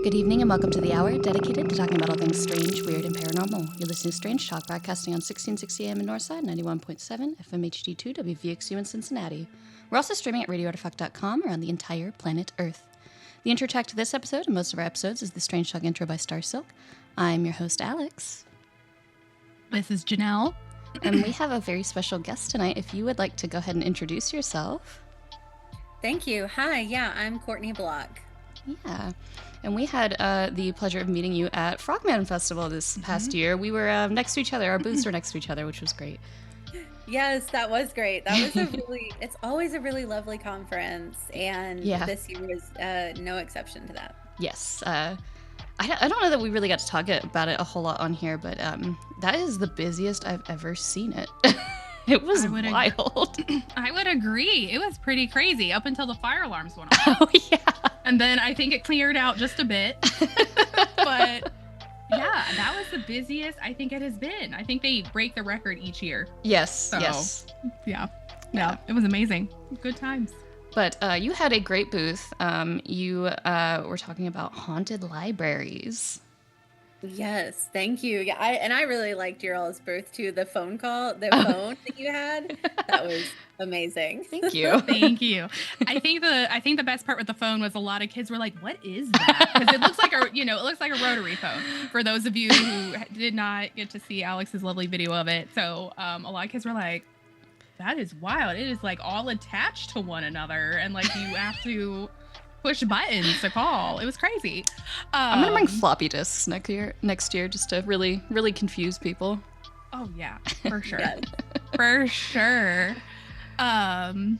Good evening and welcome to The Hour, dedicated to talking about all things strange, weird, and paranormal. You're listening to Strange Talk, broadcasting on 1660 AM in Northside, 91.7 FM HD2 WVXU in Cincinnati. We're also streaming at radioartifact.com around the entire planet Earth. The intro track to this episode and most of our episodes is the Strange Talk intro by Star Silk. I'm your host, Alyx. This is Ginelle. And we have a very special guest tonight. If you would like to go ahead and introduce yourself. Thank you. Hi, yeah, I'm Courtney Block. Yeah, and we had the pleasure of meeting you at Frogman Festival this past year. We were next to each other. Our booths were next to each other, which was great. Yes, that was great. That was it's always a really lovely conference, and this year was no exception to that. Yes. I don't know that we really got to talk about it a whole lot on here, but that is the busiest I've ever seen it. It was wild. I would agree. It was pretty crazy up until the fire alarms went off. Oh, yeah. And then I think it cleared out just a bit. But yeah, that was the busiest I think it has been. I think they break the record each year. Yes, so, yes. Yeah, it was amazing. Good times. But you had a great booth. You were talking about haunted libraries. Yes, thank you. Yeah, I really liked your all's booth too. The phone phone that you had, that was amazing. Thank you. Thank you. I think the best part with the phone was a lot of kids were like, "What is that?" Because it looks like a rotary phone. For those of you who did not get to see Alex's lovely video of it, so a lot of kids were like, "That is wild. It is like all attached to one another, and like you have to push buttons to call." It was crazy. I'm gonna bring floppy disks next year just to really, really confuse people. Oh yeah, for sure. For sure. So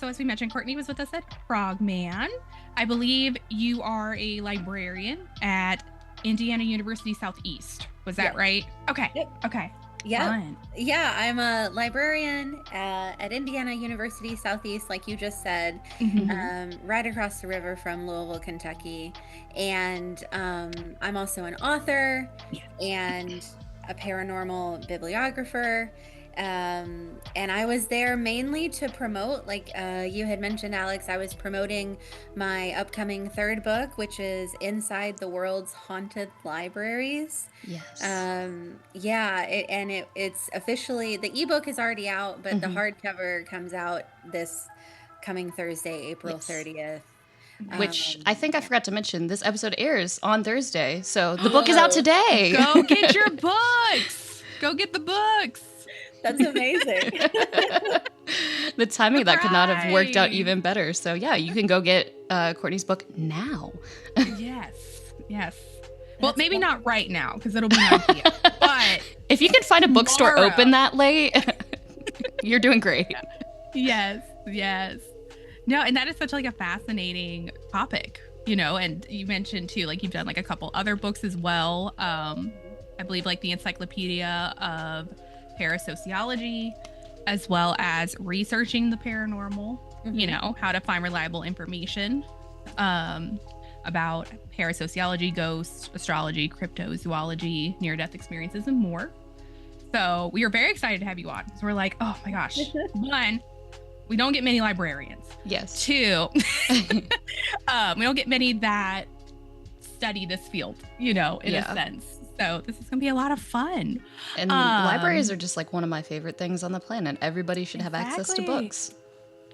as we mentioned, Courtney was with us at Frogman. I believe you are a librarian at Indiana University Southeast. Was that right? Okay. Yep. Okay. Yeah. Yeah, I'm a librarian at Indiana University Southeast, like you just said, right across the river from Louisville, Kentucky. And I'm also an author and a paranormal bibliographer. And I was there mainly to promote, like you had mentioned, Alyx, I was promoting my upcoming third book, which is Inside the World's Haunted Libraries. Yes. It's officially, the ebook is already out, but the hardcover comes out this coming Thursday, April 30th. Which I think I forgot to mention, this episode airs on Thursday, so the book is out today. Go get your books! Go get the books! That's amazing. The timing of that could not have worked out even better. So yeah, you can go get Courtney's book now. Yes. Well, maybe not right now because it'll be 9 p.m. But if you can find a bookstore open that late, you're doing great. Yes. No, and that is such like a fascinating topic, and you mentioned too, like you've done like a couple other books as well. I believe like the Encyclopedia of Parasociology, as well as researching the paranormal, how to find reliable information about parasociology, ghosts, astrology, cryptozoology, near-death experiences, and more. So we are very excited to have you on. So we're like, oh my gosh, one, we don't get many librarians. Yes. Two, we don't get many that study this field, in a sense. So this is gonna be a lot of fun. And libraries are just like one of my favorite things on the planet. Everybody should have access to books.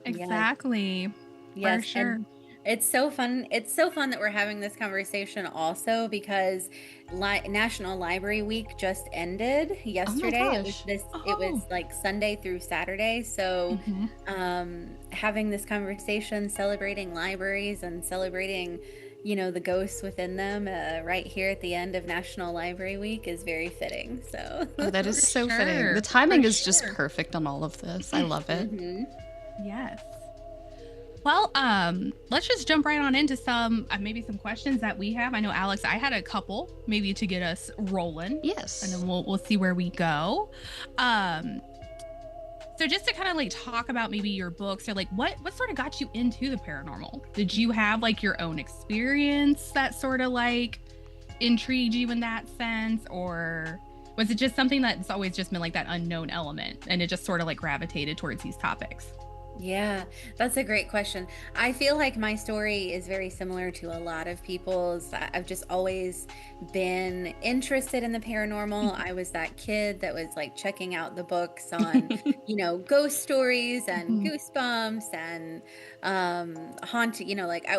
Exactly. Yes. For sure. And it's so fun. It's so fun that we're having this conversation also because National Library Week just ended yesterday. Oh my It gosh. was it was like Sunday through Saturday. So having this conversation, celebrating libraries and celebrating, the ghosts within them right here at the end of National Library Week is very fitting. So That is so fitting. sure. The timing is just perfect on all of this. I love it. Yes. Well, let's just jump right on into some maybe some questions that we have. I know, Alyx, I had a couple maybe to get us rolling. Yes. And then we'll see where we go. So just to kind of like talk about maybe your books or like what sort of got you into the paranormal? Did you have like your own experience that sort of like intrigued you in that sense, or was it just something that's always just been like that unknown element and it just sort of like gravitated towards these topics? Yeah, that's a great question. I feel like my story is very similar to a lot of people's. I've just always been interested in the paranormal. I was that kid that was like checking out the books on, ghost stories and goosebumps and haunted,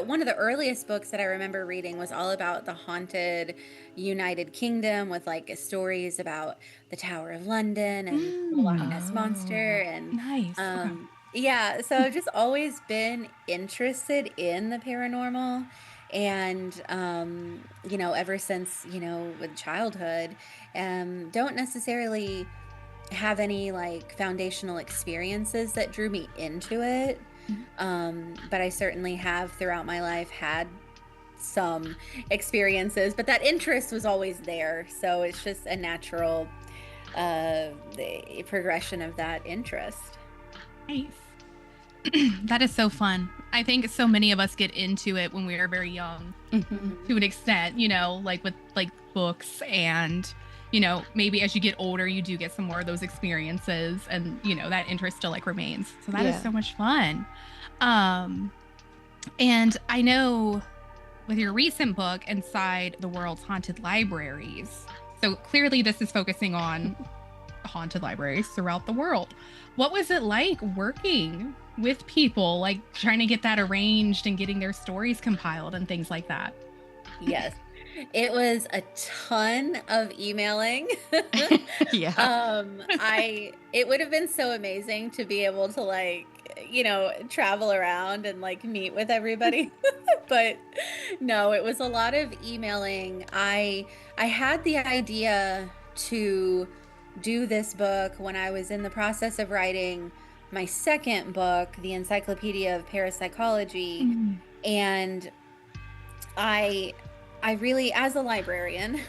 one of the earliest books that I remember reading was all about the haunted United Kingdom with like stories about the Tower of London and the Loch Ness Monster and Nice. yeah, so I've just always been interested in the paranormal and ever since, with childhood, don't necessarily have any like foundational experiences that drew me into it. But I certainly have throughout my life had some experiences, but that interest was always there. So it's just a natural the progression of that interest. Nice. That is so fun. I think so many of us get into it when we are very young to an extent, like with like books and, maybe as you get older, you do get some more of those experiences and, that interest still like remains. So that is so much fun. And I know with your recent book, Inside the World's Haunted Libraries, so clearly this is focusing on haunted libraries throughout the world. What was it like working with people, like trying to get that arranged and getting their stories compiled and things like that? Yes. It was a ton of emailing. Yeah. It would have been so amazing to be able to like, travel around and like meet with everybody. But no, it was a lot of emailing. I had the idea to do this book when I was in the process of writing my second book, The Encyclopedia of Parapsychology. And I really, as a librarian,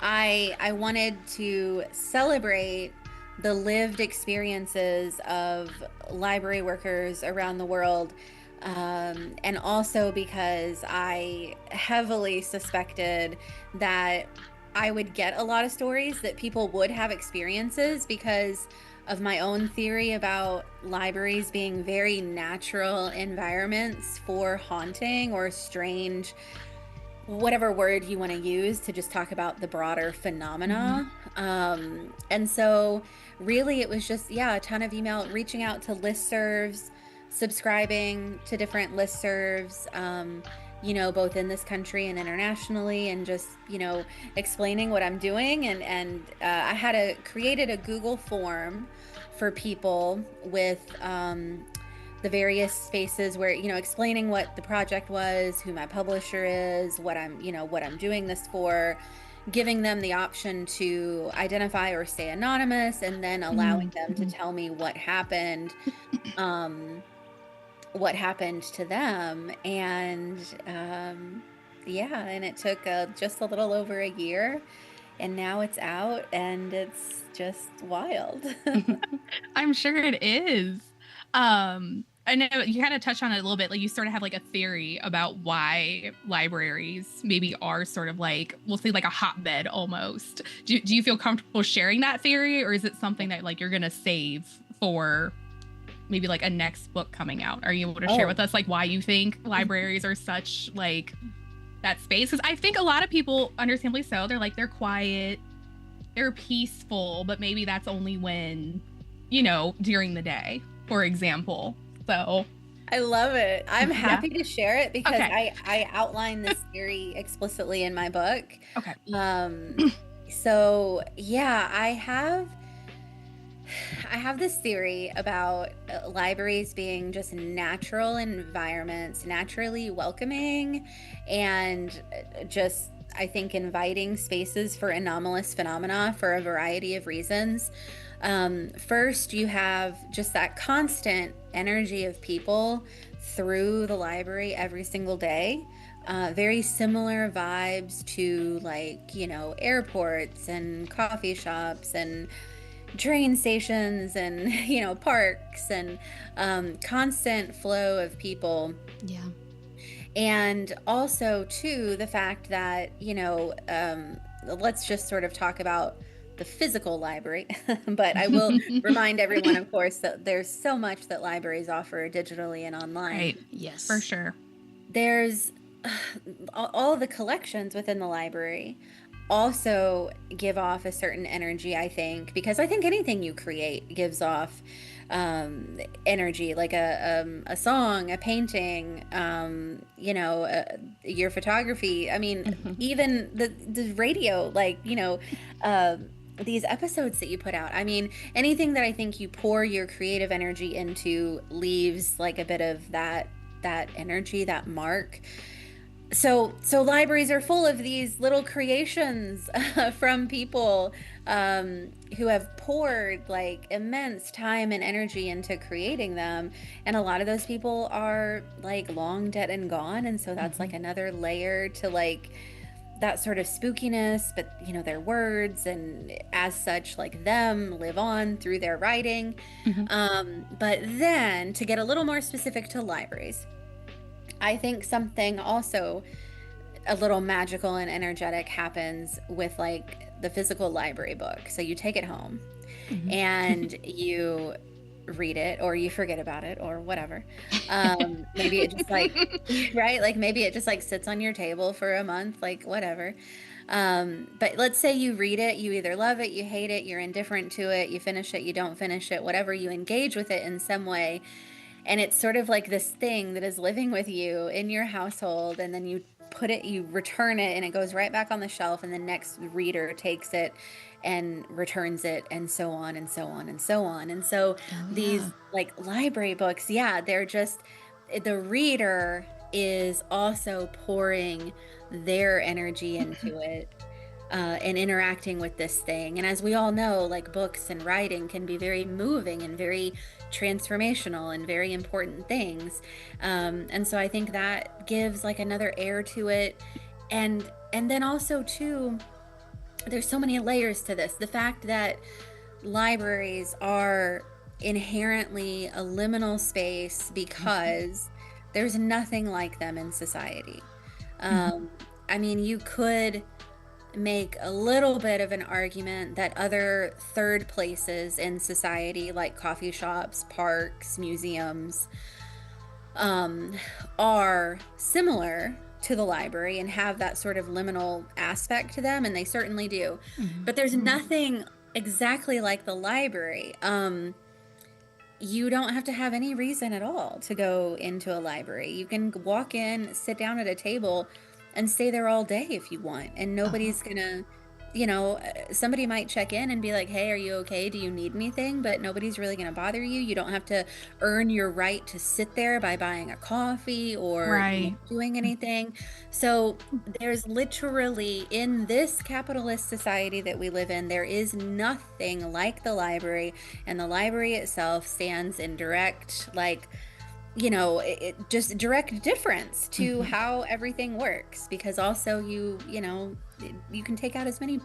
I wanted to celebrate the lived experiences of library workers around the world. And also because I heavily suspected that I would get a lot of stories that people would have experiences because of my own theory about libraries being very natural environments for haunting or strange, whatever word you want to use to just talk about the broader phenomena. And so really it was just, a ton of email, reaching out to listservs, subscribing to different listservs, both in this country and internationally, and just, explaining what I'm doing. And I had created a Google form for people with the various spaces where, explaining what the project was, who my publisher is, what I'm doing this for, giving them the option to identify or stay anonymous, and then allowing them to tell me what happened to them. And and it took just a little over a year, and now it's out and it's just wild. I'm sure it is. I know you kind of touched on it a little bit. Like you sort of have like a theory about why libraries maybe are sort of like, we'll say like a hotbed almost. Do you feel comfortable sharing that theory, or is it something that like you're going to save for maybe like a next book coming out? Are you able to share with us like why you think libraries are such like that space? Because I think a lot of people, understandably so, they're like, they're quiet, they're peaceful, but maybe that's only when, you know, during the day, for example. So I love it. I'm happy to share it because Okay. I outline this theory explicitly in my book. Okay. So yeah, I have this theory about libraries being just natural environments, naturally welcoming, and just, I think, inviting spaces for anomalous phenomena for a variety of reasons. First, you have just that constant energy of people through the library every single day. Very similar vibes to, like, you know, airports and coffee shops and train stations and, you know, parks, and constant flow of people. Yeah. And also, too, the fact that, you know, let's just sort of talk about the physical library, but I will remind everyone, of course, that there's so much that libraries offer digitally and online. Right. Yes. For sure. There's all the collections within the library also give off a certain energy, I think, because I think anything you create gives off energy, like a song, a painting, you know, your photography. I mean, even the radio, like, you know, these episodes that you put out. I mean, anything that I think you pour your creative energy into leaves like a bit of that energy, that mark. So libraries are full of these little creations from people who have poured like immense time and energy into creating them, and a lot of those people are like long dead and gone, and so that's like another layer to like that sort of spookiness. But you know, their words, and as such, like, them live on through their writing. But then, to get a little more specific to libraries, I think something also a little magical and energetic happens with like the physical library book. So you take it home and you read it, or you forget about it, or whatever. Maybe it just like, right? Like maybe it just like sits on your table for a month, like whatever. But let's say you read it, you either love it, you hate it, you're indifferent to it, you finish it, you don't finish it, whatever, you engage with it in some way. And it's sort of like this thing that is living with you in your household, and then you put it, you return it, and it goes right back on the shelf, and the next reader takes it and returns it, and so on and so on and so on. And so these like library books, yeah, they're just, the reader is also pouring their energy into it. And interacting with this thing. And as we all know, like, books and writing can be very moving and very transformational and very important things. And so I think that gives like another air to it. And then also too, there's so many layers to this. The fact that libraries are inherently a liminal space because there's nothing like them in society. I mean, you could make a little bit of an argument that other third places in society, like coffee shops, parks, museums, are similar to the library and have that sort of liminal aspect to them, and they certainly do. But there's nothing exactly like the library. You don't have to have any reason at all to go into a library. You can walk in, sit down at a table, and stay there all day if you want, and nobody's gonna, you know, somebody might check in and be like, hey, are you okay, do you need anything? But nobody's really gonna bother you. You don't have to earn your right to sit there by buying a coffee or doing anything. So there's literally, in this capitalist society that we live in, there is nothing like the library, and the library itself stands in direct, like, you know, it just direct difference to how everything works. Because also you know, you can take out as many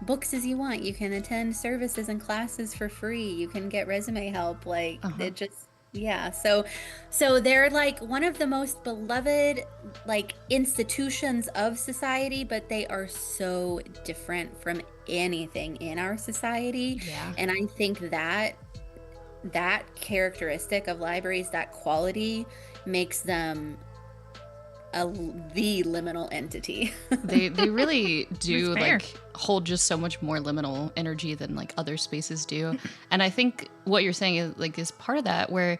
books as you want, you can attend services and classes for free, you can get resume help, like it just, Yeah, so they're like one of the most beloved like institutions of society, but they are so different from anything in our society. Yeah. And I think that characteristic of libraries, that quality, makes them the liminal entity. They really do That's fair. like hold just so much more liminal energy than like other spaces do. And I think what you're saying is part of that, where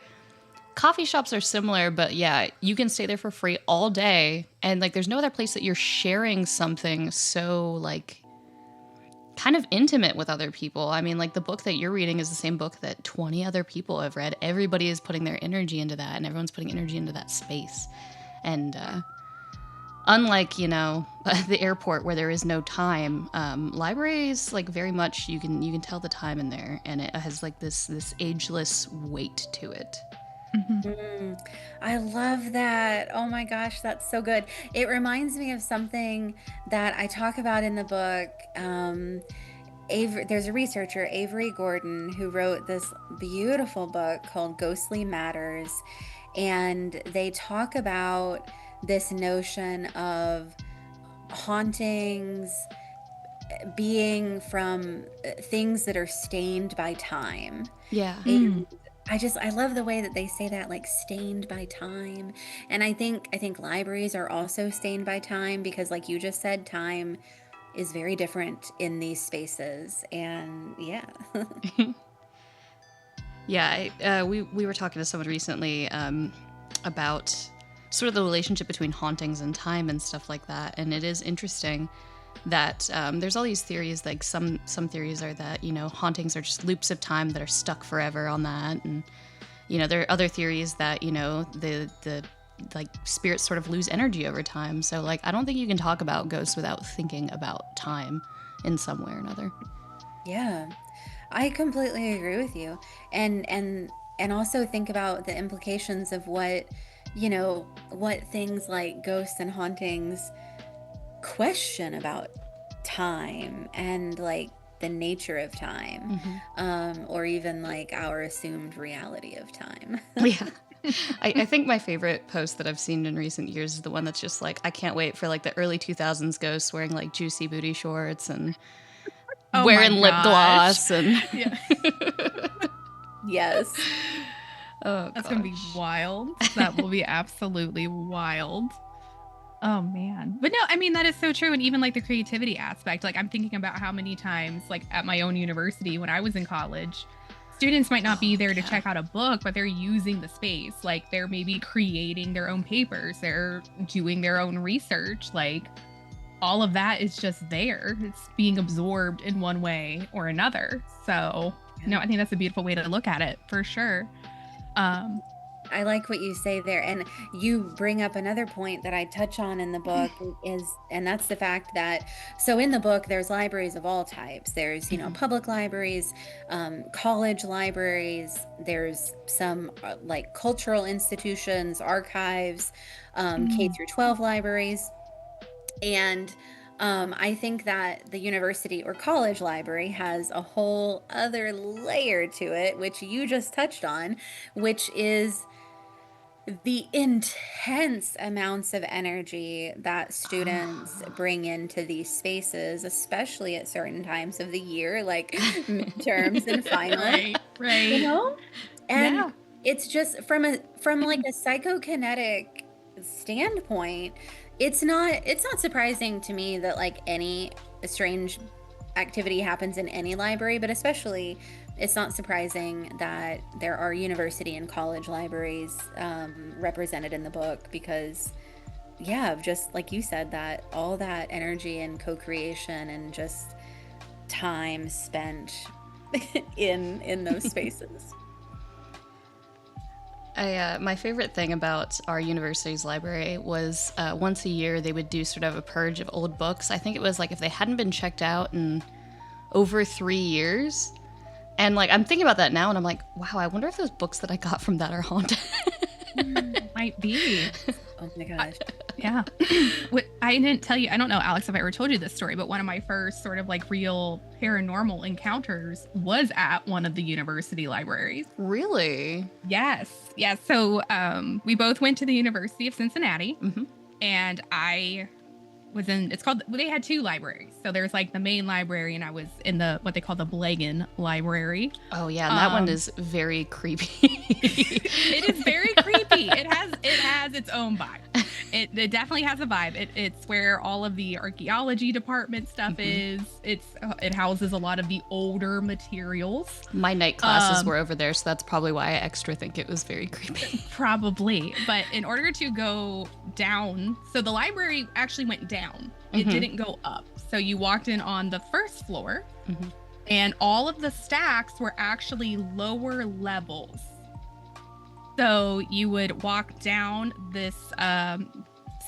coffee shops are similar, but yeah, you can stay there for free all day, and like there's no other place that you're sharing something so like kind of intimate with other people. I mean, like the book that you're reading is the same book that 20 other people have read. Everybody is putting their energy into that, and everyone's putting energy into that space. And unlike, the airport where there is no time, libraries, like very much you can tell the time in there, and it has like this ageless weight to it. I love that. Oh my gosh, that's so good. It reminds me of something that I talk about in the book. There's a researcher, Avery Gordon, who wrote this beautiful book called Ghostly Matters. And they talk about this notion of hauntings being from things that are stained by time. Yeah. And I love the way that they say that, like stained by time. And I think libraries are also stained by time because, like you just said, time is very different in these spaces. And yeah. Yeah, we were talking to someone recently about sort of the relationship between hauntings and time and stuff like that, and it is interesting that there's all these theories. Like some theories are that hauntings are just loops of time that are stuck forever on that, and there are other theories that the like spirits sort of lose energy over time. So like I don't think you can talk about ghosts without thinking about time in some way or another. Yeah. I completely agree with you. And also think about the implications of what things like ghosts and hauntings question about time and like the nature of time, or even like our assumed reality of time. Yeah. I think my favorite post that I've seen in recent years is the one that's just like, I can't wait for like the early 2000s ghosts wearing like juicy booty shorts and wearing lip gloss and Yes. Oh, that's gonna be wild. That will be absolutely wild. Oh man. But no, I mean that is so true. And even like the creativity aspect, like I'm thinking about how many times like at my own university when I was in college, students might not be there to check out a book, but they're using the space. Like they're maybe creating their own papers, they're doing their own research, like all of that is just there. It's being absorbed in one way or another. So no, I think that's a beautiful way to look at it for sure. I like what you say there, and you bring up another point that I touch on in the book and that's the fact that, so in the book there's libraries of all types. There's public libraries, college libraries, there's some like cultural institutions, archives, K through 12 libraries, and I think that the university or college library has a whole other layer to it, which you just touched on, which is the intense amounts of energy that students bring into these spaces, especially at certain times of the year, like midterms and finals. Right. And it's just from like a psychokinetic standpoint, it's not surprising to me that like any strange activity happens in any library, but especially it's not surprising that there are university and college libraries represented in the book because just like you said, that all that energy and co-creation and just time spent in those spaces. My favorite thing about our university's library was once a year they would do sort of a purge of old books. I think it was like if they hadn't been checked out in over 3 years. And like I'm thinking about that now and I'm like, wow, I wonder if those books that I got from that are haunted. Might be. Oh my gosh. Yeah. I didn't tell you, I don't know, Alyx, if I ever told you this story, but one of my first sort of like real paranormal encounters was at one of the university libraries. Really? Yes. Yeah. So we both went to the University of Cincinnati, and I was in, they had two libraries. So there's like the main library, and I was in what they call the Blagan library. Oh yeah, and that one is very creepy. It is very creepy. It has its own vibe. It definitely has a vibe. It's where all of the archaeology department stuff is. It houses a lot of the older materials. My night classes were over there, so that's probably why I extra think it was very creepy. Probably. But in order to go down, so the library actually went down. It didn't go up. So you walked in on the first floor, and all of the stacks were actually lower levels. So you would walk down this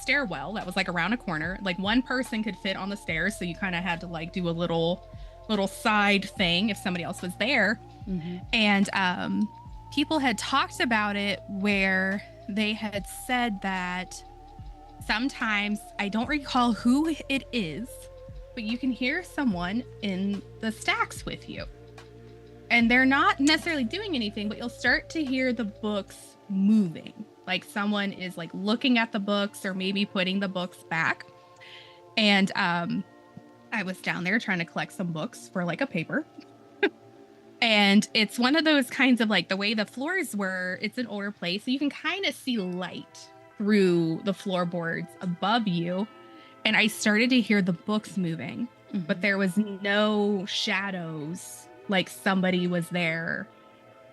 stairwell that was like around a corner. Like one person could fit on the stairs, so you kind of had to like do a little side thing if somebody else was there. And people had talked about it where they had said that sometimes, I don't recall who it is, but you can hear someone in the stacks with you. And they're not necessarily doing anything, but you'll start to hear the books moving. Like someone is like looking at the books or maybe putting the books back. And I was down there trying to collect some books for like a paper. And it's one of those kinds of like the way the floors were, it's an older place. So you can kind of see light through the floorboards above you. And I started to hear the books moving, but there was no shadows. Like somebody was there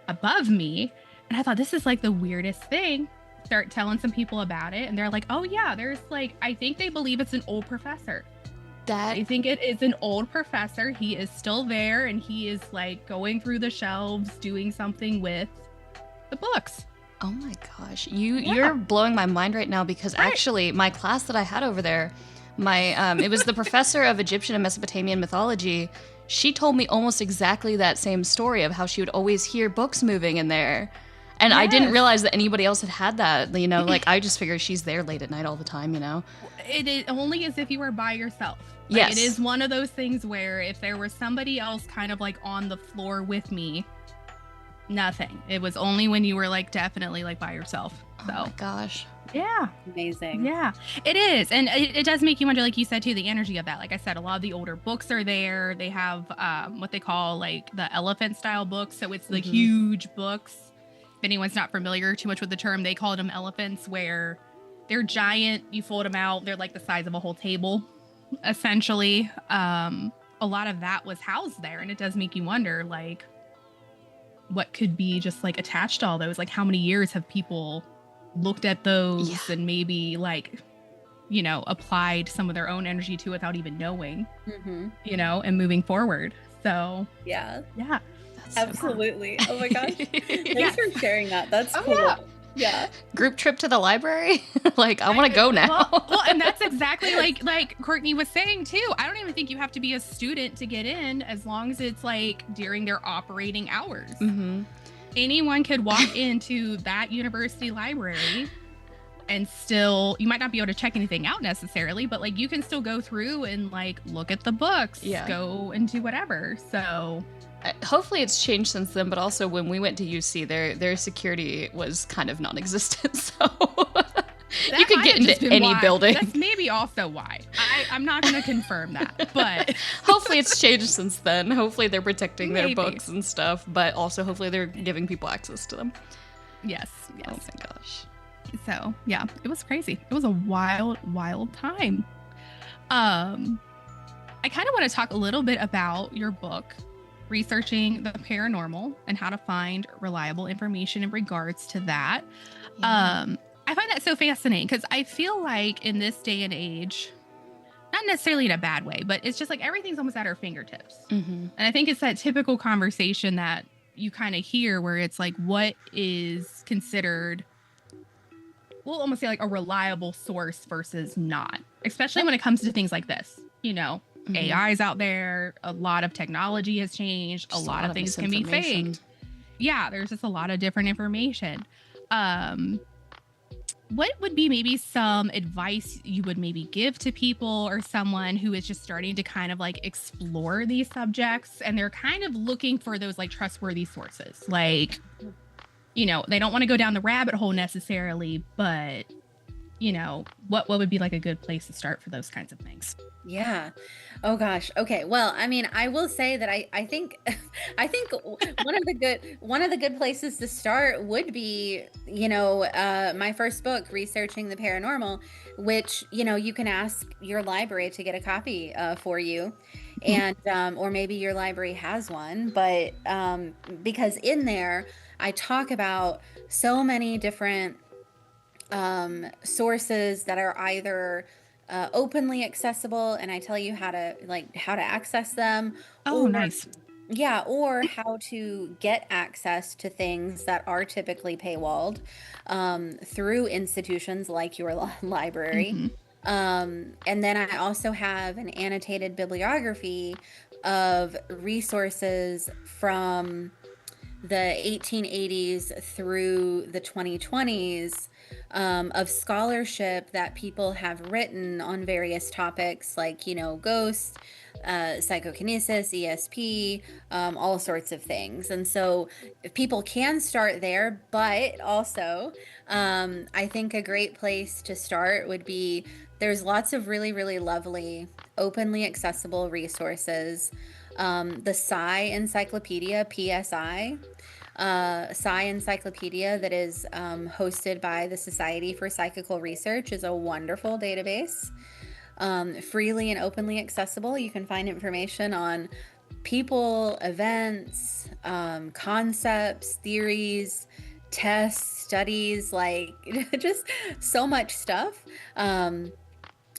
above me. And I thought, this is like the weirdest thing. Start telling some people about it. And they're like, oh yeah, there's like, I think they believe it's an old professor. I think it is an old professor. He is still there. And he is like going through the shelves, doing something with the books. Oh my gosh. You're blowing my mind right now, because actually my class that I had over there, it was the professor of Egyptian and Mesopotamian mythology. She told me almost exactly that same story of how she would always hear books moving in there. And I didn't realize that anybody else had that, you know, like I just figured she's there late at night all the time, you know. It only as if you were by yourself. Like, yes. It is one of those things where if there was somebody else kind of like on the floor with me, nothing. It was only when you were like definitely like by yourself. So. Oh my gosh. Yeah. Amazing. Yeah, it is. And it does make you wonder, like you said, too, the energy of that. Like I said, a lot of the older books are there. They have what they call like the elephant style books. So it's the huge books. If anyone's not familiar too much with the term, they call them elephants, where they're giant. You fold them out. They're like the size of a whole table, essentially. A lot of that was housed there. And it does make you wonder, like, what could be just like attached to all those? Like, how many years have people looked at those and maybe like, you know, applied some of their own energy to it without even knowing, you know, and moving forward. So yeah, that's absolutely. So oh my gosh, thanks for sharing that. That's cool. Yeah. Group trip to the library. Like, I want to go now. Well, and that's exactly like Courtney was saying too. I don't even think you have to be a student to get in, as long as it's like during their operating hours. Anyone could walk into that university library and still, you might not be able to check anything out necessarily, but like you can still go through and like look at the books, go and do whatever. So hopefully it's changed since then, but also when we went to UC, their security was kind of non-existent, so you could get into any building. That's maybe also why. I'm not going to confirm that, but hopefully it's changed since then. Hopefully they're protecting their books and stuff, but also hopefully they're giving people access to them. Yes. Oh my gosh. So yeah, it was crazy. It was a wild time. I kind of want to talk a little bit about your book, Researching the Paranormal, and how to find reliable information in regards to that. I find that so fascinating, because I feel like in this day and age, not necessarily in a bad way, but it's just like everything's almost at our fingertips. And I think it's that typical conversation that you kind of hear where it's like, what is considered, we'll almost say like a reliable source versus not, especially when it comes to things like this, you know. AI's out there, a lot of technology has changed, a lot of things can be faked. Yeah, there's just a lot of different information. what would be maybe some advice you would maybe give to people or someone who is just starting to kind of like explore these subjects and they're kind of looking for those like trustworthy sources? Like, they don't want to go down the rabbit hole necessarily, but what would be like a good place to start for those kinds of things? Yeah. Oh gosh. Okay. Well, I mean, I will say that I think I think one of the good places to start would be, my first book, Researching the Paranormal, which, you can ask your library to get a copy for you. And or maybe your library has one, but because in there I talk about so many different sources that are either openly accessible, and I tell you how to access them, Oh, or nice. yeah, or how to get access to things that are typically paywalled through institutions like your library. Hmm. And then I also have an annotated bibliography of resources from the 1880s through the 2020s, of scholarship that people have written on various topics like, ghosts, psychokinesis, ESP, all sorts of things. And so people can start there, but also I think a great place to start would be, there's lots of really, really lovely, openly accessible resources. The Psi Encyclopedia, PSI, Psi Encyclopedia, that is hosted by the Society for Psychical Research, is a wonderful database. Freely and openly accessible. You can find information on people, events, concepts, theories, tests, studies, like just so much stuff.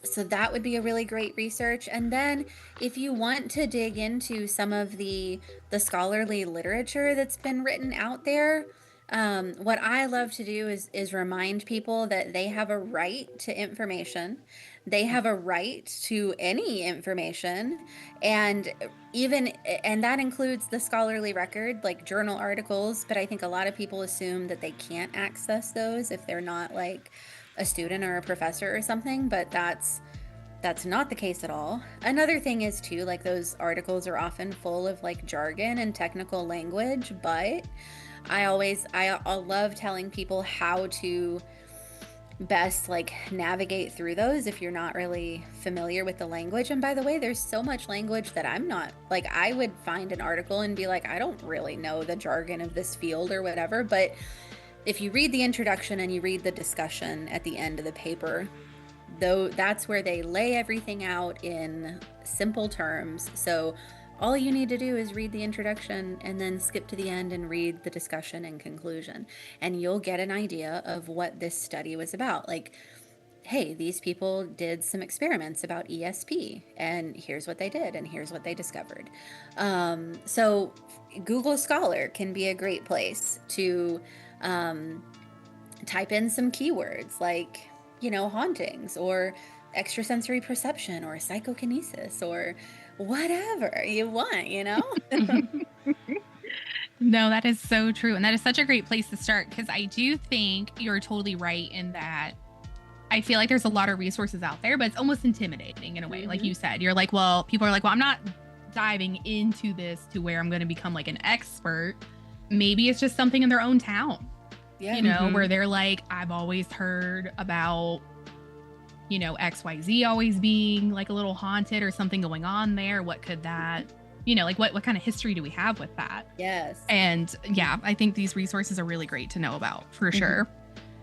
So that would be a really great research. And then if you want to dig into some of the scholarly literature that's been written out there, what I love to do is remind people that they have a right to information. They have a right to any information, and and that includes the scholarly record, like journal articles. But I think a lot of people assume that they can't access those if they're not like a student or a professor or something, but that's not the case at all. Another thing is too, like, those articles are often full of like jargon and technical language, but I love telling people how to best like navigate through those if you're not really familiar with the language. And by the way, there's so much language that I'm not, like, I would find an article and be like, I don't really know the jargon of this field or whatever, but if you read the introduction and you read the discussion at the end of the paper, though, that's where they lay everything out in simple terms. So all you need to do is read the introduction and then skip to the end and read the discussion and conclusion, and you'll get an idea of what this study was about. Like, hey, these people did some experiments about ESP, and here's what they did, and here's what they discovered. So Google Scholar can be a great place to type in some keywords like, hauntings or extrasensory perception or psychokinesis or whatever you want. No, that is so true. And that is such a great place to start, because I do think you're totally right in that I feel like there's a lot of resources out there, but it's almost intimidating in a way. Like you said, you're like, well, people are like, well, I'm not diving into this to where I'm going to become like an expert. Maybe it's just something in their own town. Yeah. Where they're like, I've always heard about, XYZ always being like a little haunted or something going on there. What could that, like what kind of history do we have with that? Yes. And yeah, I think these resources are really great to know about for sure.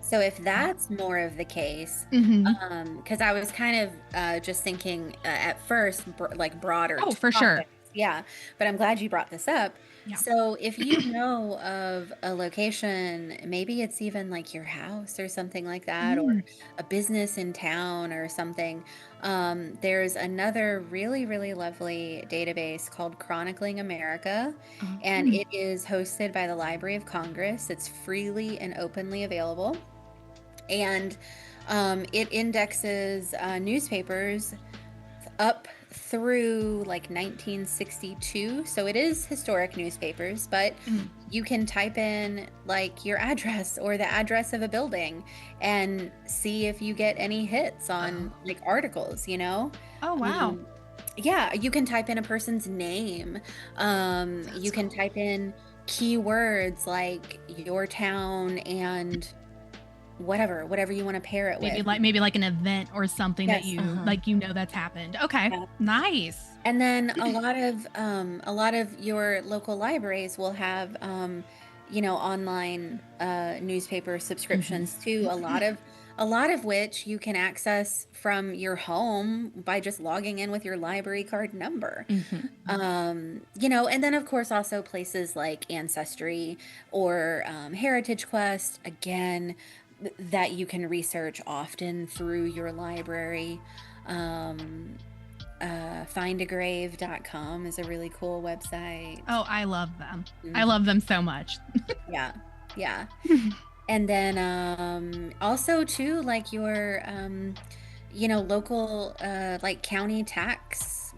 So if that's more of the case, because I was kind of just thinking at first, like broader. Oh, for sure. Yeah. But I'm glad you brought this up. Yeah. So if you know of a location, maybe it's even like your house or something like that, or a business in town or something, there's another really, really lovely database called Chronicling America, and it is hosted by the Library of Congress. It's freely and openly available, and it indexes newspapers up through like 1962. So it is historic newspapers, but you can type in like your address or the address of a building and see if you get any hits on like articles, you know? Oh, wow. Yeah, you can type in a person's name. You can type in keywords like your town and whatever you want to pair it with. Maybe like an event or something that you like, you know, that's happened. Okay. Yeah. Nice. And then a lot of your local libraries will have you know, online newspaper subscriptions too. A lot of which you can access from your home by just logging in with your library card number. You know, and then of course also places like Ancestry or Heritage Quest, again, that you can research often through your library. Findagrave.com is a really cool website. Oh, I love them. I love them so much. Yeah. And then also too, like your you know, local like county tax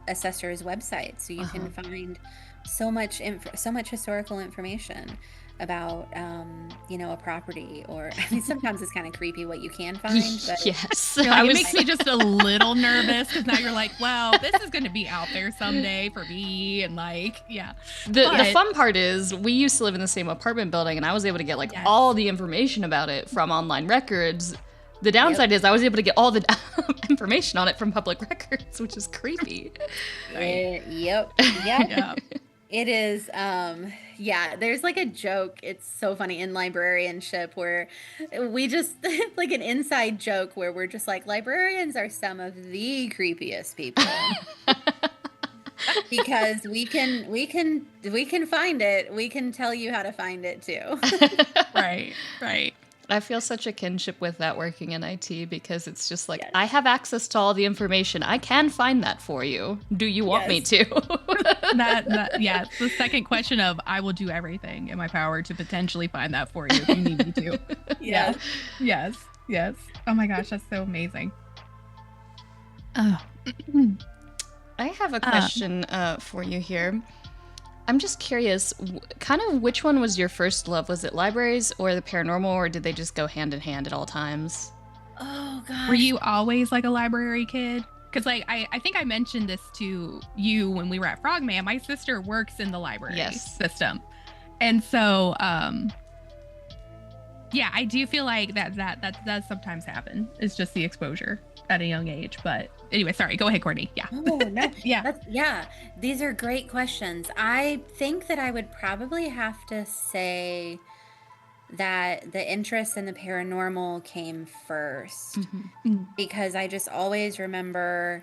assessor's website, so you can find so much historical information about you know, a property. Or I mean, sometimes it's kind of creepy what you can find, but yes, it makes me just a little nervous because now you're like, wow, this is going to be out there someday for me, and like, yeah. The fun part is we used to live in the same apartment building, and I was able to get like all the information about it from online records. The downside is I was able to get all the information on it from public records, which is creepy. Yep. It is, yeah, there's like a joke, it's so funny, in librarianship where we just, like an inside joke where we're just like, librarians are some of the creepiest people. Because we can find it, we can tell you how to find it too. Right. I feel such a kinship with that working in IT, because it's just like, I have access to all the information. I can find that for you. Do you want me to? Yeah. It's the second question of, I will do everything in my power to potentially find that for you if you need me to. Yes. Oh my gosh, that's so amazing. Oh. I have a question for you here. I'm just curious, kind of which one was your first love? Was it libraries or the paranormal, or did they just go hand in hand at all times? Oh, gosh. Were you always like a library kid? Because like I think I mentioned this to you when we were at Frogman. My sister works in the library system. And so, yeah, I do feel like that does sometimes happen. It's just the exposure at a young age. But anyway, sorry, go ahead, Courtney. Yeah. Oh, no. Yeah. These are great questions. I think that I would probably have to say that the interest in the paranormal came first, because I just always remember,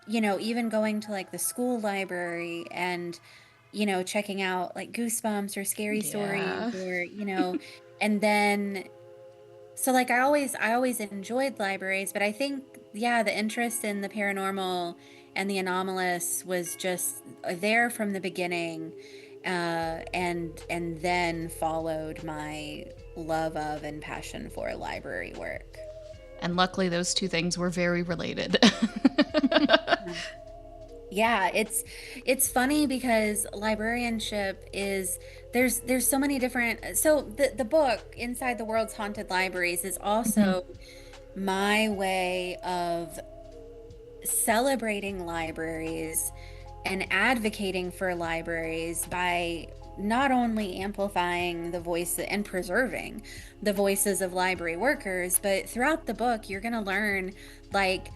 you know, even going to like the school library and, you know, checking out like Goosebumps or Scary Stories, or, you know, and then, so like I always enjoyed libraries, but I think, the interest in the paranormal and the anomalous was just there from the beginning, and then followed my love of and passion for library work. And luckily those two things were very related. Yeah, it's funny because librarianship is, there's so many different, so the book Inside the World's Haunted Libraries is also my way of celebrating libraries and advocating for libraries by not only amplifying the voice and preserving the voices of library workers, but throughout the book you're going to learn like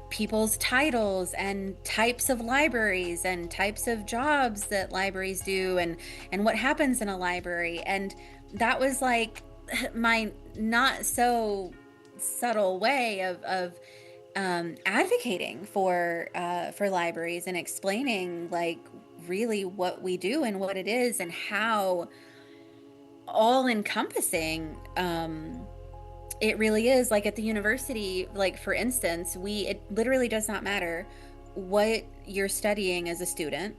people's titles and types of libraries and types of jobs that libraries do, and what happens in a library. And that was like my not so subtle way of advocating for libraries and explaining like really what we do and what it is and how all encompassing it really is. Like at the university, like for instance, it literally does not matter what you're studying as a student.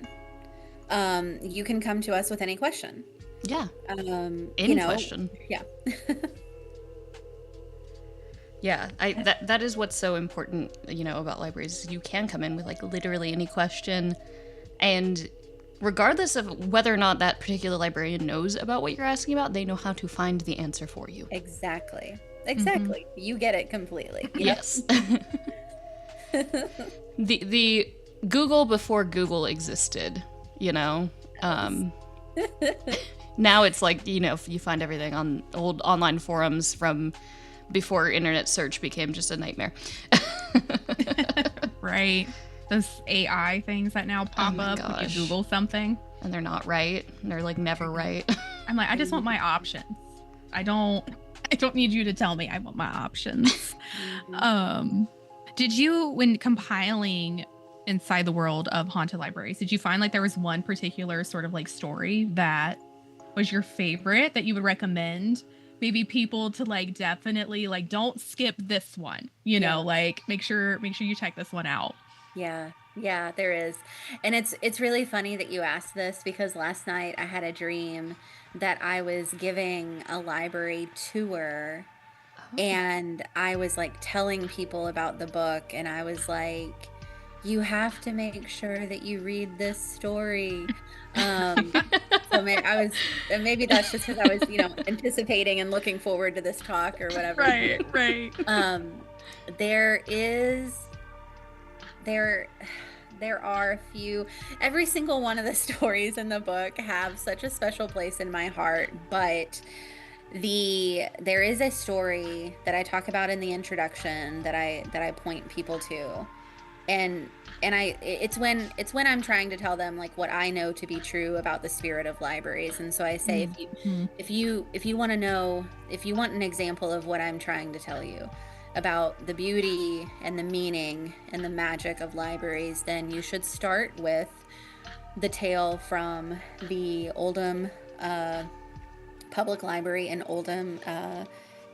You can come to us with any question. Yeah. Any you know, question. Yeah. Yeah, that is what's so important, about libraries. You can come in with like literally any question, and regardless of whether or not that particular librarian knows about what you're asking about, they know how to find the answer for you. Exactly. You get it completely. Yes. the Google before Google existed, now it's like, if you find everything on old online forums from before internet search became just a nightmare. Right. Those AI things that now pop up when you Google something. And they're not right. They're like never right. I'm like, I just want my options. I don't need you to tell me. I want my options. Did you, when compiling Inside the World of Haunted Libraries, did you find like there was one particular sort of like story that was your favorite that you would recommend maybe people to like definitely like don't skip this one, like make sure you check this one out? Yeah, there is. And it's really funny that you asked this, because last night I had a dream that I was giving a library tour, and I was like telling people about the book, and I was like, you have to make sure that you read this story. So maybe that's just because I was, anticipating and looking forward to this talk or whatever. Right. There are a few. Every single one of the stories in the book have such a special place in my heart, but there is a story that I talk about in the introduction that I point people to, and it's when I'm trying to tell them like what I know to be true about the spirit of libraries. And so I say, if you want to know, if you want an example of what I'm trying to tell you about the beauty and the meaning and the magic of libraries, then you should start with the tale from the Oldham Public Library in Oldham,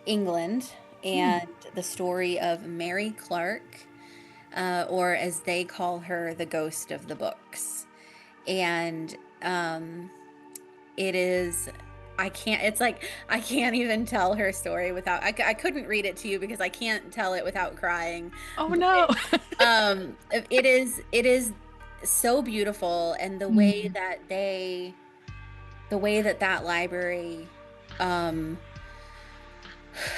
England, and the story of Mary Clark, or as they call her, the ghost of the books. And it is, I can't even tell her story without, I couldn't read it to you because I can't tell it without crying. Oh no. It is so beautiful. And the way that library,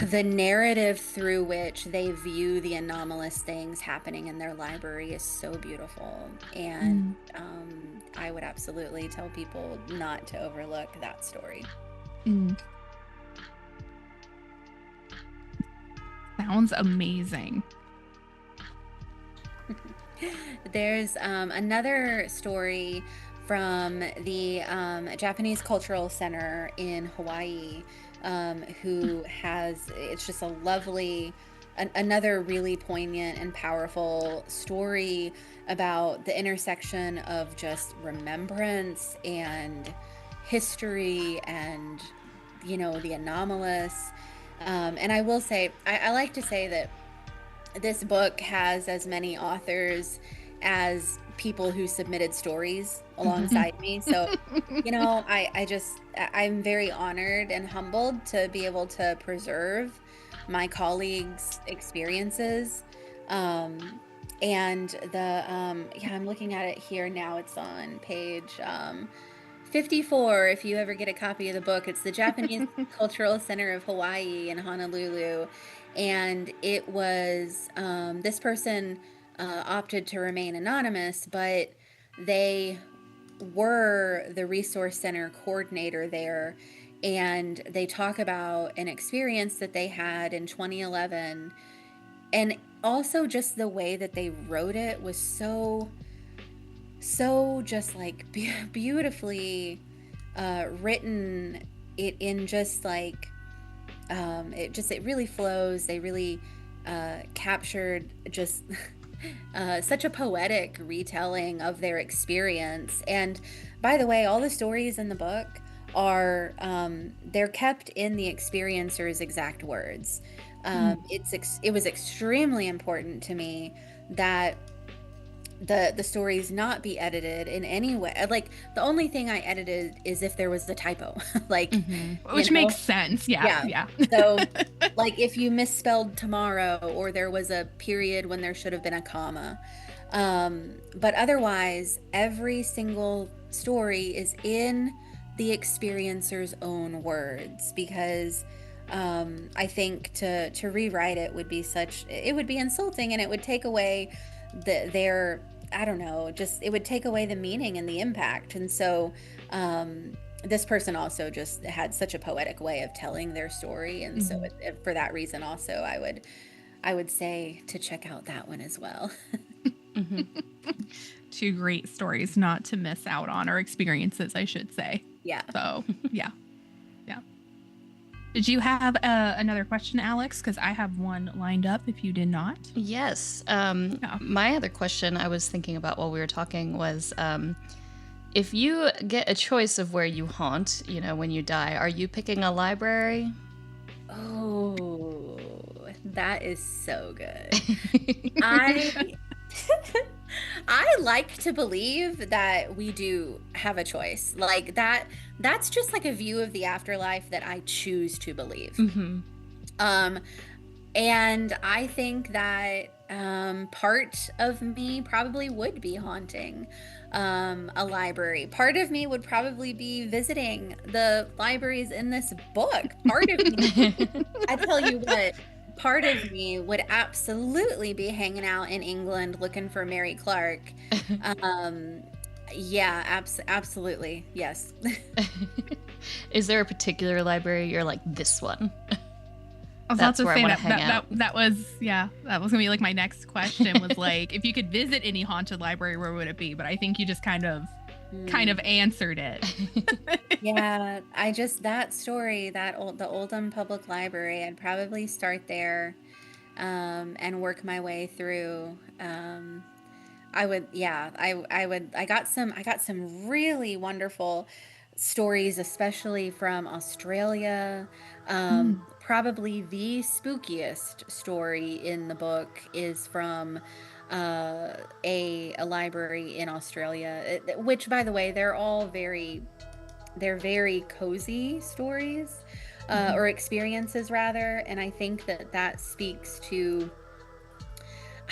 the narrative through which they view the anomalous things happening in their library is so beautiful. And I would absolutely tell people not to overlook that story. Sounds amazing. There's another story from the Japanese Cultural Center in Hawaii, who has, it's just a lovely, another really poignant and powerful story about the intersection of just remembrance and history and, the anomalous. And I will say, I like to say that this book has as many authors as people who submitted stories alongside me. So, I'm very honored and humbled to be able to preserve my colleagues' experiences. And I'm looking at it here now. It's on page 54. If you ever get a copy of the book, it's the Japanese Cultural Center of Hawaii in Honolulu. And it was, this person opted to remain anonymous, but they were the resource center coordinator there. And they talk about an experience that they had in 2011. And also just the way that they wrote it was so just like beautifully written. It in just like, it really flows. They really captured just such a poetic retelling of their experience. And by the way, all the stories in the book are they're kept in the experiencer's exact words. It was extremely important to me that the stories not be edited in any way. Like the only thing I edited is if there was a typo, like, Which makes sense. Yeah. yeah. Yeah. So like if you misspelled tomorrow, or there was a period when there should have been a comma. But otherwise, every single story is in the experiencer's own words, because I think to rewrite it would be it would be insulting, and it would take away their, I don't know, just it would take away the meaning and the impact. And so this person also just had such a poetic way of telling their story, and so for that reason also I would say to check out that one as well. Two great stories not to miss out on, or experiences, I should say. Yeah. So, yeah. Yeah. Did you have another question, Alyx? Because I have one lined up if you did not. Yes. My other question I was thinking about while we were talking was, if you get a choice of where you haunt, you know, when you die, are you picking a library? Oh, that is so good. I like to believe that we do have a choice. Like that's just like a view of the afterlife that I choose to believe. And I think that part of me probably would be haunting a library. Part of me would probably be visiting the libraries in this book. Part of me, I tell you what, part of me would absolutely be hanging out in England looking for Mary Clark. Yeah, absolutely. Yes. Is there a particular library you're like, this one? I was about to say that was gonna be like my next question was like, if you could visit any haunted library, where would it be? But I think you just kind of answered it. Yeah, that story, the Oldham Public Library, I'd probably start there and work my way through. I got some really wonderful stories, especially from Australia. Probably the spookiest story in the book is from a library in Australia, which, by the way, they're very cozy stories, or experiences rather. And I think that speaks to,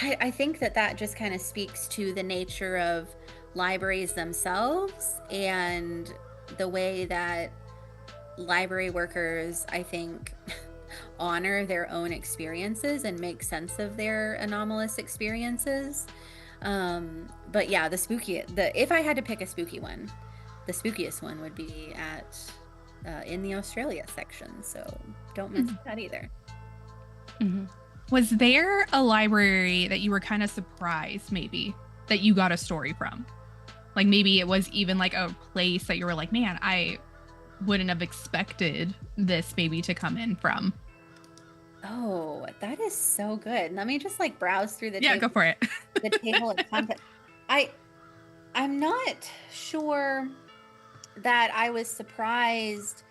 I think that just kind of speaks to the nature of libraries themselves, and the way that library workers, I think, honor their own experiences and make sense of their anomalous experiences. But yeah, if I had to pick a spooky one, the spookiest one would be in the Australia section. So don't miss that either. Was there a library that you were kind of surprised maybe that you got a story from? Like maybe it was even like a place that you were like, man, I wouldn't have expected this maybe to come in from. Oh, that is so good. Let me just like browse through the table. Go for it. The table of contents. I'm not sure that I was surprised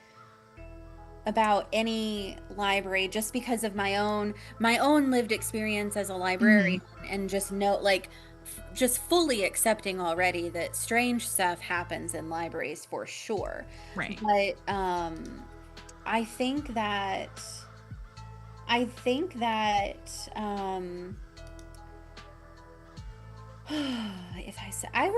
about any library, just because of my own lived experience as a librarian, and just fully accepting already that strange stuff happens in libraries for sure. Right. But I think that I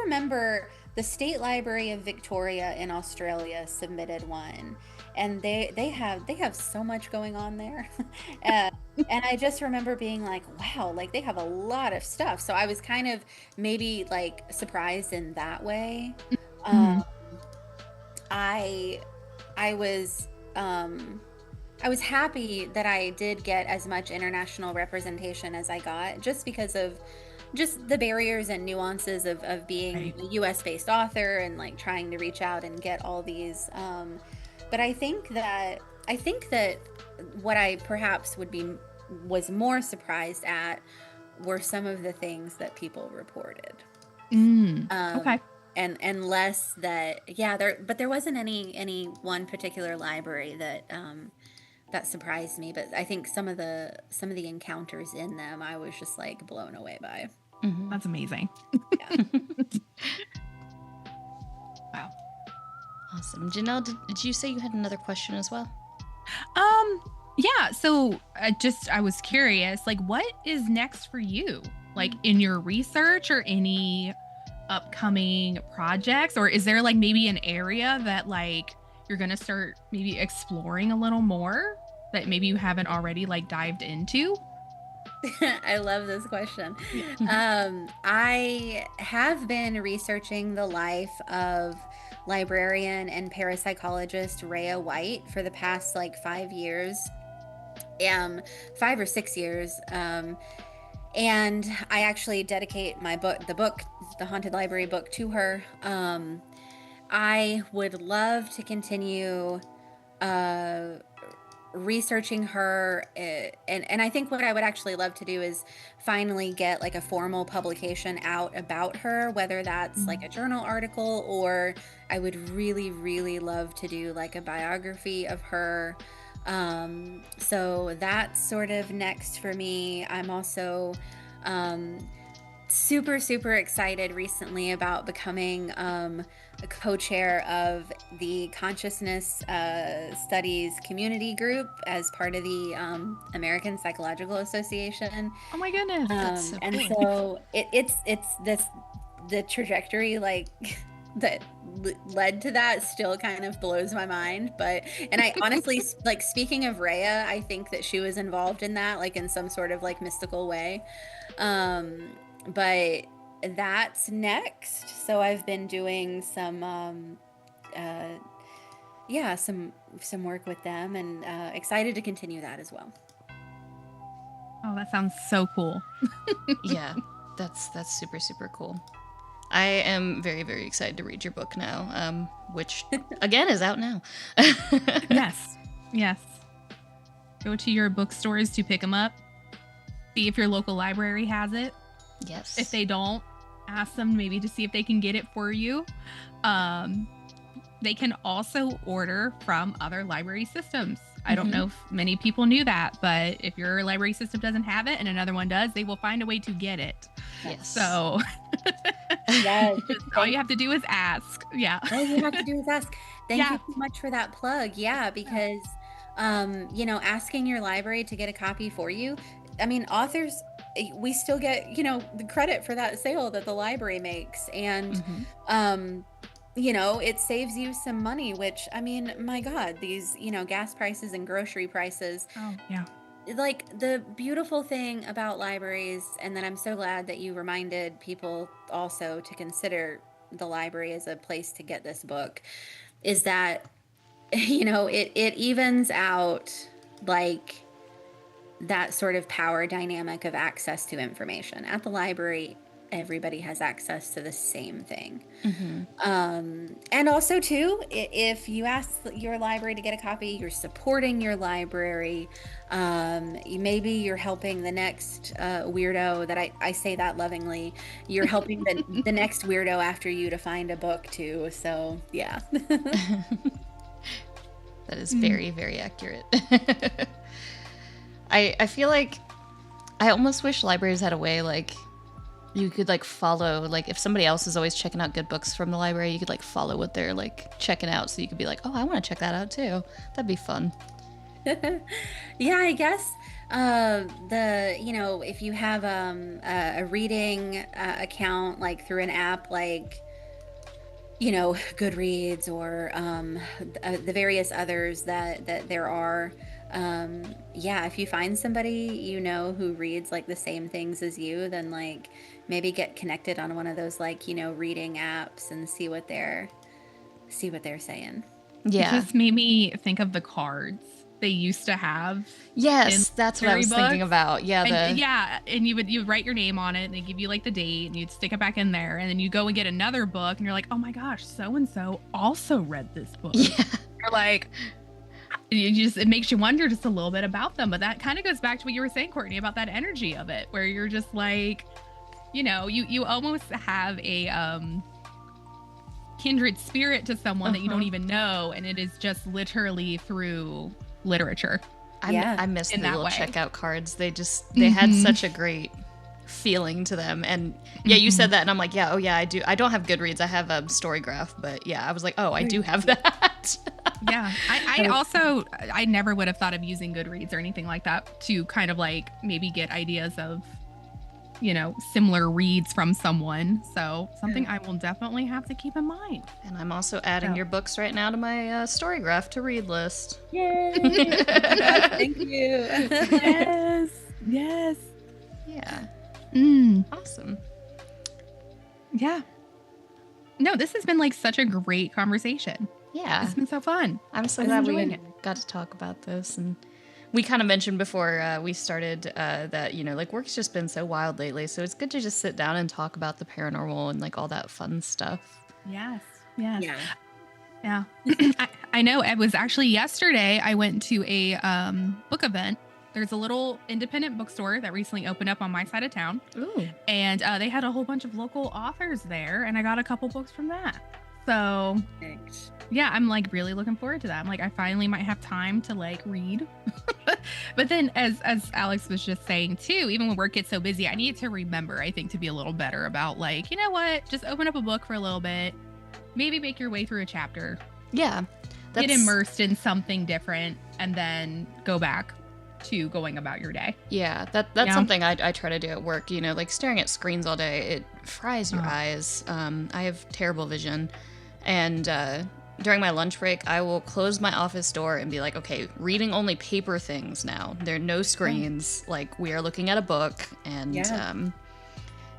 remember the State Library of Victoria in Australia submitted one, and they have so much going on there. And I just remember being like, wow, like they have a lot of stuff. So I was kind of maybe like surprised in that way. I was happy that I did get as much international representation as I got, just because of just the barriers and nuances of being a US-based author and like trying to reach out and get all these. But I think that what I perhaps was more surprised at were some of the things that people reported. Okay. And less that, but there wasn't any one particular library that surprised me. But I think some of the encounters in them, I was just like blown away by. Mm-hmm. That's amazing. Yeah. Wow. Awesome. Ginelle, did you say you had another question as well? Yeah. So I was curious, like, what is next for you? Like in your research or any upcoming projects? Or is there like maybe an area that like you're going to start maybe exploring a little more that maybe you haven't already like dived into? I love this question. Yeah. I have been researching the life of librarian and parapsychologist Rhea White for the past like 5 years, 5 or 6 years. And I actually dedicate my book, the Haunted Library book, to her. I would love to continue researching her, and I think what I would actually love to do is finally get like a formal publication out about her, whether that's like a journal article, or I would really, really love to do like a biography of her. So that's sort of next for me. I'm also super, super excited recently about becoming a co-chair of the Consciousness Studies community group as part of the American Psychological Association. Oh my goodness. That's so And cool. so it's the trajectory like that led to that still kind of blows my mind. And I honestly, like, speaking of Rhea, I think that she was involved in that, like in some sort of like mystical way. But that's next. So I've been doing some some work with them, and excited to continue that as well. Oh, that sounds so cool. Yeah, that's super, super cool. I am very, very excited to read your book now, which again is out now. Yes. Go to your bookstores to pick them up. See if your local library has it. Yes. If they don't, ask them maybe to see if they can get it for you. They can also order from other library systems. I don't know if many people knew that, but if your library system doesn't have it and another one does, they will find a way to get it. Yes. So Yes. all you have to do is ask. Yeah. All you have to do is ask. Thank you so much for that plug. Yeah, because asking your library to get a copy for you, I mean, authors, we still get, the credit for that sale that the library makes. And it saves you some money, which, I mean, my God, these, gas prices and grocery prices. Oh, yeah. Like, the beautiful thing about libraries, and then I'm so glad that you reminded people also to consider the library as a place to get this book, is that, it evens out, like, that sort of power dynamic of access to information. At the library, everybody has access to the same thing. And also too, if you ask your library to get a copy, you're supporting your library. Maybe you're helping the next weirdo, that I say that lovingly, you're helping the next weirdo after you to find a book too. So yeah. That is very, very accurate. I feel like I almost wish libraries had a way, like, you could, like, follow, like, if somebody else is always checking out good books from the library, you could, like, follow what they're, like, checking out, so you could be like, oh, I want to check that out too. That'd be fun. Yeah, I guess if you have a reading account, like through an app like Goodreads or the various others that there are, if you find somebody who reads like the same things as you, then like maybe get connected on one of those like reading apps and see what they're saying. Yeah, it just made me think of the cards they used to have. Yes, that's what I was thinking about. Yeah, and you would write your name on it, and they give you like the date, and you'd stick it back in there, and then you go and get another book, and you're like, oh my gosh, so and so also read this book. Yeah, you're like, it makes you wonder just a little bit about them. But that kind of goes back to what you were saying, Courtney, about that energy of it, where you're just like, you almost have a kindred spirit to someone that you don't even know, and it is just literally through literature. I miss the little checkout cards. They had such a great feeling to them. And yeah, you said that, and I'm like, yeah, oh yeah, I do. I don't have Goodreads. I have a Storygraph, but yeah, I was like, oh, I do have that. Yeah. I never would have thought of using Goodreads or anything like that to kind of like maybe get ideas of, you know, similar reads from someone. So something I will definitely have to keep in mind. And I'm also adding your books right now to my Storygraph to read list. Yay! Thank you. Yes. Yes. Yeah. Awesome. Yeah. No, this has been like such a great conversation. Yeah. It's been so fun. I'm so glad we got to talk about this. And we kind of mentioned before we started that, you know, like work's just been so wild lately. So it's good to just sit down and talk about the paranormal and like all that fun stuff. Yes. Yes. Yeah. Yeah. I know it was actually yesterday I went to a book event. There's a little independent bookstore that recently opened up on my side of town. Ooh. And they had a whole bunch of local authors there, and I got a couple books from that. So yeah, I'm like really looking forward to that. I'm like, I finally might have time to like read. But then as Alyx was just saying too, even when work gets so busy, I need to remember, I think, to be a little better about like, you know what, just open up a book for a little bit, maybe make your way through a chapter. Yeah. Get immersed in something different and then go back to going about your day. Yeah, that's something I try to do at work. You know, like staring at screens all day, it fries your eyes. I have terrible vision, and during my lunch break, I will close my office door and be like, okay, reading only paper things now. There are no screens. Like, we are looking at a book, and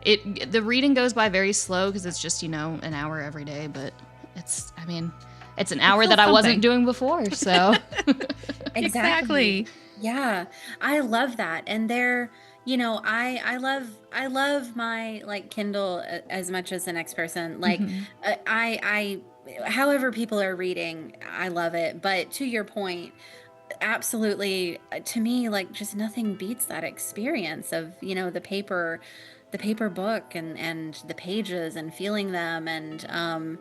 the reading goes by very slow because it's just, you know, an hour every day, but it's an hour that I wasn't doing before, so. Exactly. Yeah, I love that. And they're, you know, I love my like Kindle as much as the next person. Like I however people are reading, I love it. But to your point, absolutely, to me, like just nothing beats that experience of, you know, the paper book and the pages and feeling them. And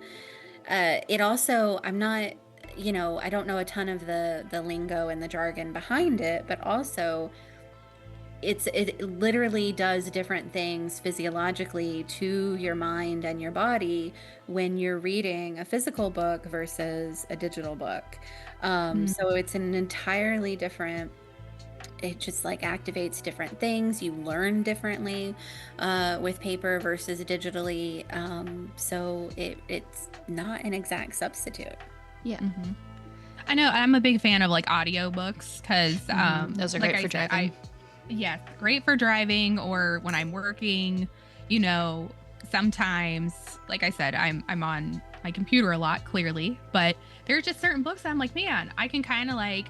it also, I'm not, you know, I don't know a ton of the lingo and the jargon behind it, but also it literally does different things physiologically to your mind and your body when you're reading a physical book versus a digital book. So it's an entirely different, it just like activates different things. You learn differently with paper versus digitally. So it's not an exact substitute. Yeah. I know I'm a big fan of like audiobooks because those are like great for driving. Yes, great for driving or when I'm working. You know, sometimes, like I said, I'm on my computer a lot, clearly, but there's just certain books that I'm like, man, I can kind of like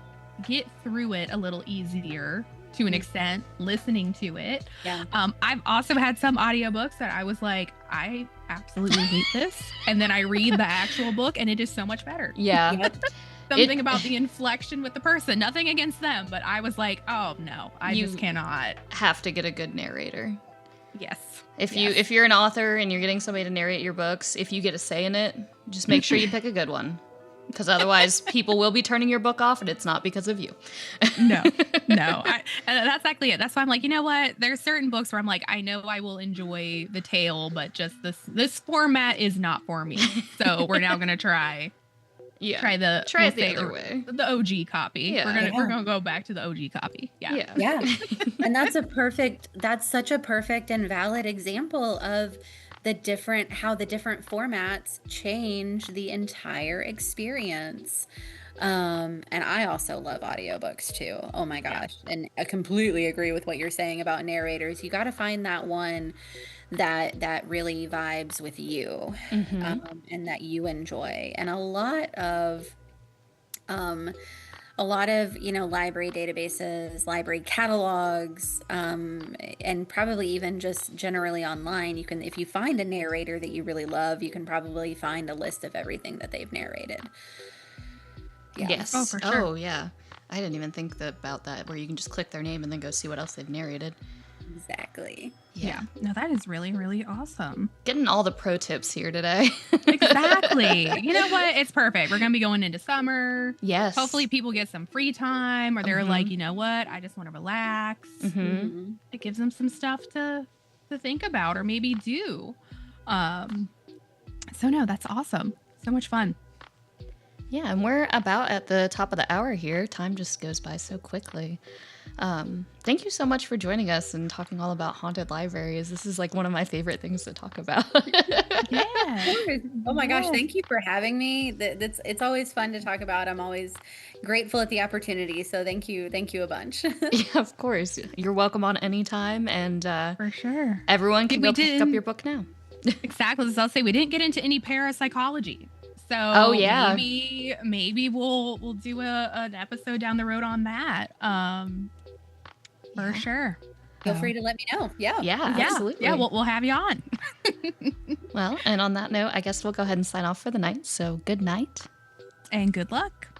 get through it a little easier to an extent listening to it. Yeah. I've also had some audiobooks that I was like, I absolutely hate this, and then I read the actual book and it is so much better. Yeah. Something about the inflection with the person, nothing against them, but I was like, oh no, I just cannot. Have to get a good narrator. Yes. If you're an author and you're getting somebody to narrate your books, if you get a say in it, just make sure you pick a good one. Because otherwise people will be turning your book off and it's not because of you. No. And that's exactly it. That's why I'm like, you know what? There's certain books where I'm like, I know I will enjoy the tale, but just this format is not for me. So we're now going to try it the other way. The OG copy. Yeah. We're gonna go back to the OG copy. Yeah. And that's such a perfect and valid example of how the different formats change the entire experience. And I also love audiobooks too. Oh my gosh. And I completely agree with what you're saying about narrators. You got to find that one that really vibes with you, and that you enjoy. And a lot of you know, library databases, library catalogs, and probably even just generally online, you can, if you find a narrator that you really love, you can probably find a list of everything that they've narrated. Yeah. Yes. Oh, for sure. Oh, yeah. I didn't even think about that, where you can just click their name and then go see what else they've narrated. Exactly. Yeah. No, that is really, really awesome. Getting all the pro tips here today. Exactly. You know what? It's perfect. We're going to be going into summer. Yes. Hopefully people get some free time, or they're like, you know what? I just want to relax. It gives them some stuff to to think about or maybe do. So no, that's awesome. So much fun. Yeah, and we're about at the top of the hour here. Time just goes by so quickly. Thank you so much for joining us and talking all about haunted libraries. This is like one of my favorite things to talk about. Yeah. Oh my gosh, thank you for having me. It's always fun to talk about. I'm always grateful at the opportunity. So thank you a bunch. Yeah, of course. You're welcome on any time, and For sure. everyone can go pick up your book now. Exactly. As I'll say, we didn't get into any parapsychology. So maybe we'll do an episode down the road on that. For sure. Feel free to let me know. Yeah, absolutely. Yeah, we'll have you on. Well, and on that note, I guess we'll go ahead and sign off for the night. So good night. And good luck.